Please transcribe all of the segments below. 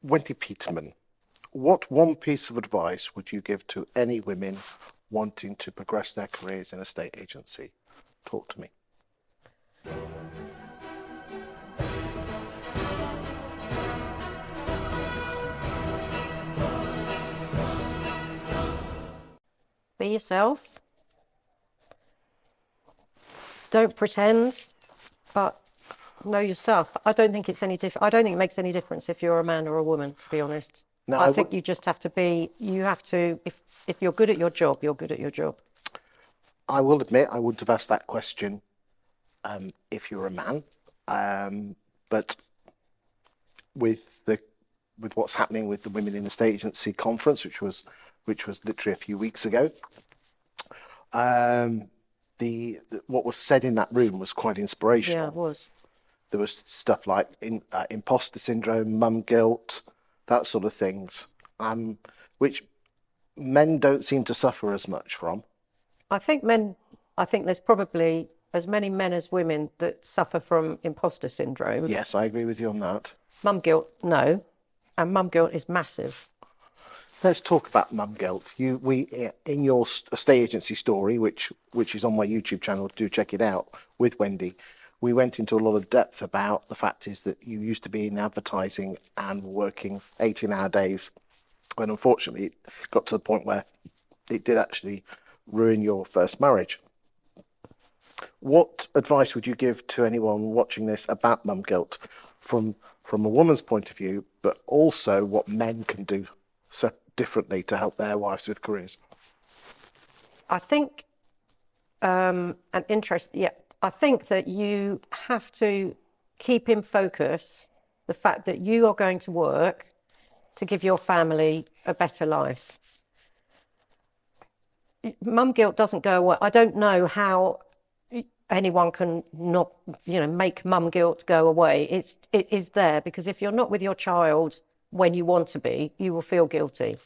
Wendy Peterman, what one piece of advice would you give to any women wanting to progress their careers in a estate agency? Talk to me. Be yourself. Don't pretend, but know your stuff. I don't think it's any different. I don't think it makes any difference if you're a man or a woman, to be honest. Now, I think you just have to be, if you're good at your job, you're good at your job. I will admit I wouldn't have asked that question if you were a man, but with what's happening with the Women in the Estate Agency conference, which was literally a few weeks ago, what was said in that room was quite inspirational. Yeah, it was. There was stuff like imposter syndrome, mum guilt, that sort of things, which men don't seem to suffer as much from. I think there's probably as many men as women that suffer from imposter syndrome. Yes, I agree with you on that. Mum guilt, no. And mum guilt is massive. Let's talk about mum guilt. In your estate agency story, which is on my YouTube channel, do check it out, with Wendy, we went into a lot of depth about the fact is that you used to be in advertising and working 18-hour days, when unfortunately it got to the point where it did actually ruin your first marriage. What advice would you give to anyone watching this about mum guilt from a woman's point of view, but also what men can do so differently to help their wives with careers? I think I think that you have to keep in focus the fact that you are going to work to give your family a better life. Mum guilt doesn't go away. I don't know how anyone can not, make mum guilt go away. It is there because if you're not with your child when you want to be, you will feel guilty.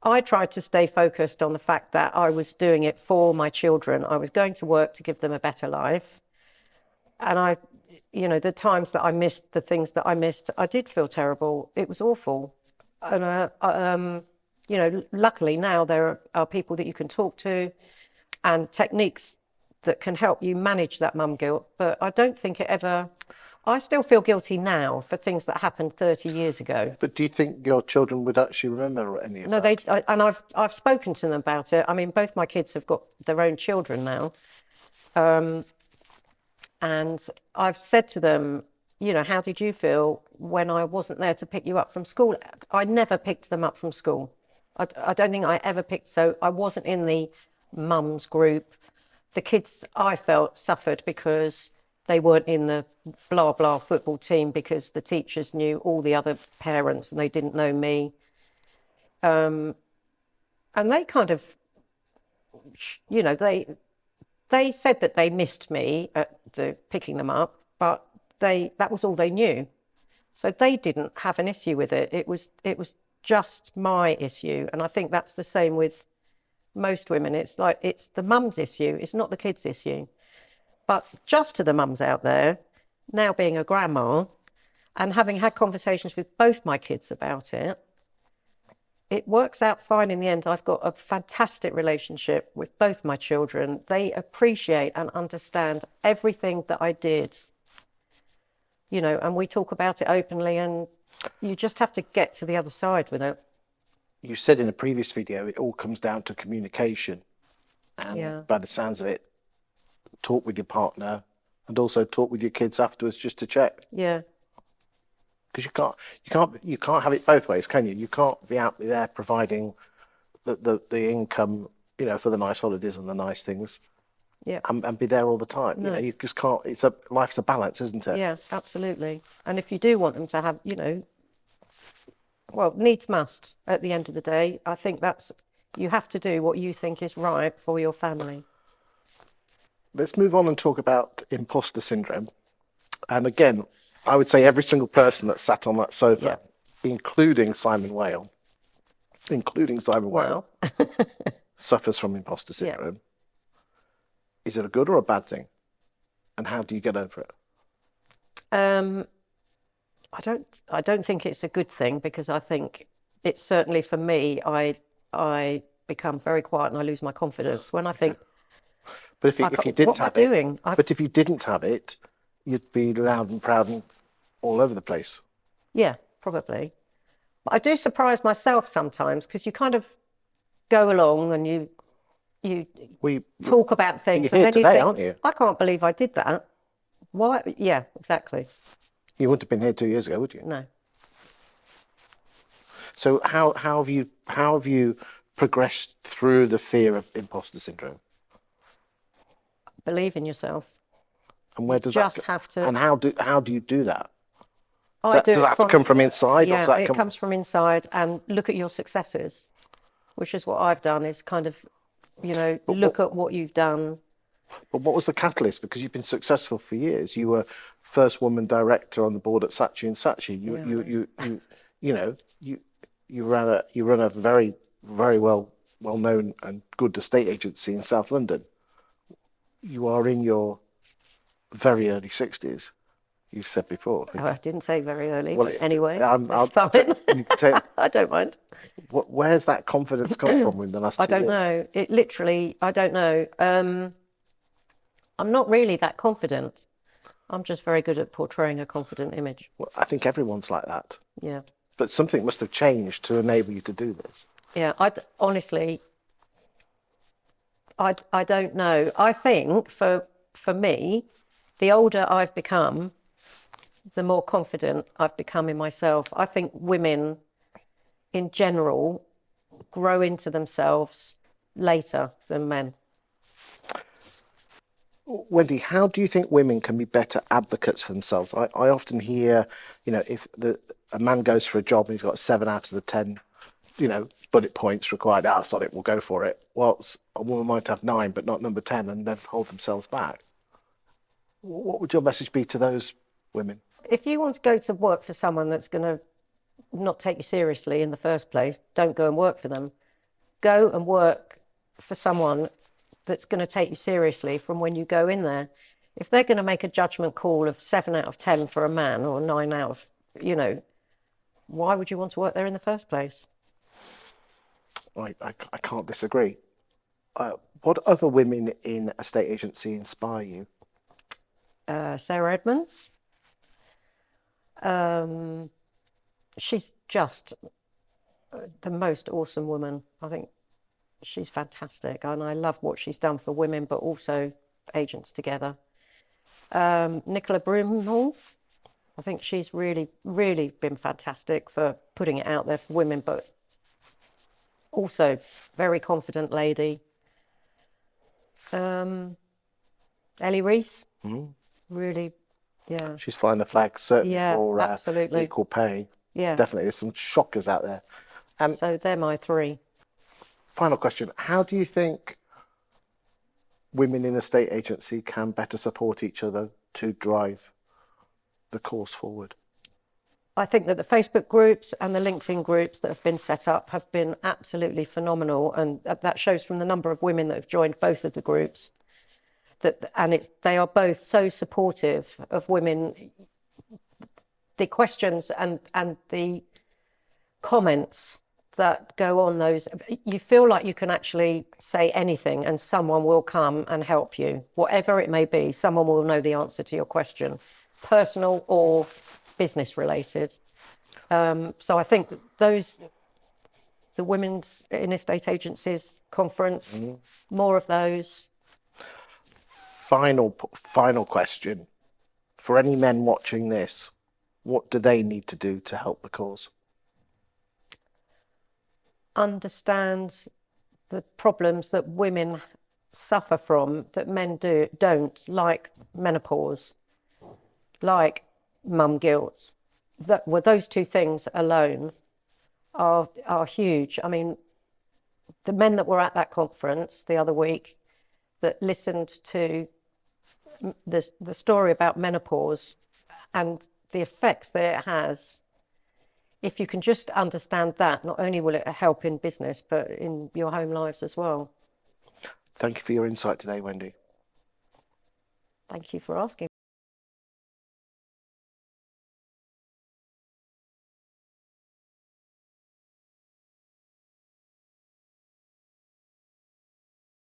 I tried to stay focused on the fact that I was doing it for my children. I was going to work to give them a better life. And the times that I missed, the things that I missed, I did feel terrible. It was awful. And, luckily now there are people that you can talk to and techniques that can help you manage that mum guilt. But I don't think I still feel guilty now for things that happened 30 years ago. But do you think your children would actually remember any of that? No, and I've spoken to them about it. I mean, both my kids have got their own children now. And I've said to them, how did you feel when I wasn't there to pick you up from school? I never picked them up from school. I don't think I ever so I wasn't in the mums group. The kids, I felt, suffered because they weren't in the blah, blah football team because the teachers knew all the other parents and they didn't know me. And they kind of, they said that they missed me at the picking them up, but that was all they knew. So they didn't have an issue with it. It was just my issue. And I think that's the same with most women. It's like, it's the mum's issue. It's not the kid's issue. But just to the mums out there, now being a grandma and having had conversations with both my kids about it, it works out fine in the end. I've got a fantastic relationship with both my children. They appreciate and understand everything that I did, and we talk about it openly, and you just have to get to the other side with it. You said in a previous video, it all comes down to communication. And by the sounds of it, talk with your partner and also talk with your kids afterwards just to check. Yeah. Because you can't have it both ways, can you? You can't be out there providing the income, for the nice holidays and the nice things. Yeah. And be there all the time. No. You just can't. Life's a balance, isn't it? Yeah, absolutely. And if you do want them to have, needs must at the end of the day. I think you have to do what you think is right for your family. Let's move on and talk about imposter syndrome. And again, I would say every single person that sat on that sofa, including Simon Whale, suffers from imposter syndrome. Yeah. Is it a good or a bad thing? And how do you get over it? I don't think it's a good thing, because I think it's certainly for me, I become very quiet and I lose my confidence when I think, But if you didn't what am I have it, doing? but if you didn't have it, you'd be loud and proud and all over the place. Yeah, probably. But I do surprise myself sometimes, because you kind of go along and you We talk about things, You're and here then you today, think, aren't you? I can't believe I did that. Why? Yeah, exactly. You wouldn't have been here 2 years ago, would you? No. So how have you progressed through the fear of imposter syndrome? Believe in yourself. And You where does that just go? have to. And how do you do that? I do Does that it have to from, come from inside, or does yeah, that it come? comes from inside, and look at your successes, which is what I've done, is kind of, look at what you've done. But what was the catalyst? Because you've been successful for years. You were first woman director on the board at Saatchi and Saatchi. You know you run a very well known and good estate agency in South London. You are in your very early 60s. You've said before. Oh, I didn't say very early, Well, but anyway, I'll it's fine. you can take, I don't mind. where's that confidence come from in the last I 2 don't years? know. It literally, I don't know. I'm not really that confident. I'm just very good at portraying a confident image. Well, I think everyone's like that. Yeah. But something must have changed to enable you to do this. Yeah, honestly, I don't know. I think for me, the older I've become, the more confident I've become in myself. I think women in general grow into themselves later than men. Wendy, how do you think women can be better advocates for themselves? I often hear, if a man goes for a job and he's got a 7 out of the 10, bullet points required, sod it, we'll go for it. Well, a woman might have 9, but not number 10, and then hold themselves back. What would your message be to those women? If you want to go to work for someone that's going to not take you seriously in the first place, don't go and work for them. Go and work for someone that's going to take you seriously from when you go in there. If they're going to make a judgment call of 7 out of 10 for a man, or 9 out of, why would you want to work there in the first place? I can't disagree. What other women in a estate agency inspire you? Sarah Edmonds. She's just the most awesome woman. I think she's fantastic, and I love what she's done for women, but also agents together. Nicola Broomhall, I think she's really, really been fantastic for putting it out there for women, but also very confident lady. Ellie Reese, really, yeah. She's flying the flag, certainly, Yeah, for absolutely. equal pay. Yeah. Definitely, there's some shockers out there. So they're my 3. Final question. How do you think women in a state agency can better support each other to drive the course forward? I think that the Facebook groups and the LinkedIn groups that have been set up have been absolutely phenomenal, and that shows from the number of women that have joined both of the groups. They are both so supportive of women. The questions and the comments that go on those, you feel like you can actually say anything and someone will come and help you, whatever it may be. Someone will know the answer to your question, personal or business related. So I think the Women's in Estate Agencies conference, more of those. Final question. For any men watching this, what do they need to do to help the cause? Understand the problems that women suffer from that men don't, like menopause, like mum guilt. Those 2 things alone are huge. I mean, the men that were at that conference the other week that listened to the story about menopause and the effects that it has, if you can just understand that, not only will it help in business, but in your home lives as well. Thank you for your insight today, Wendy. Thank you for asking.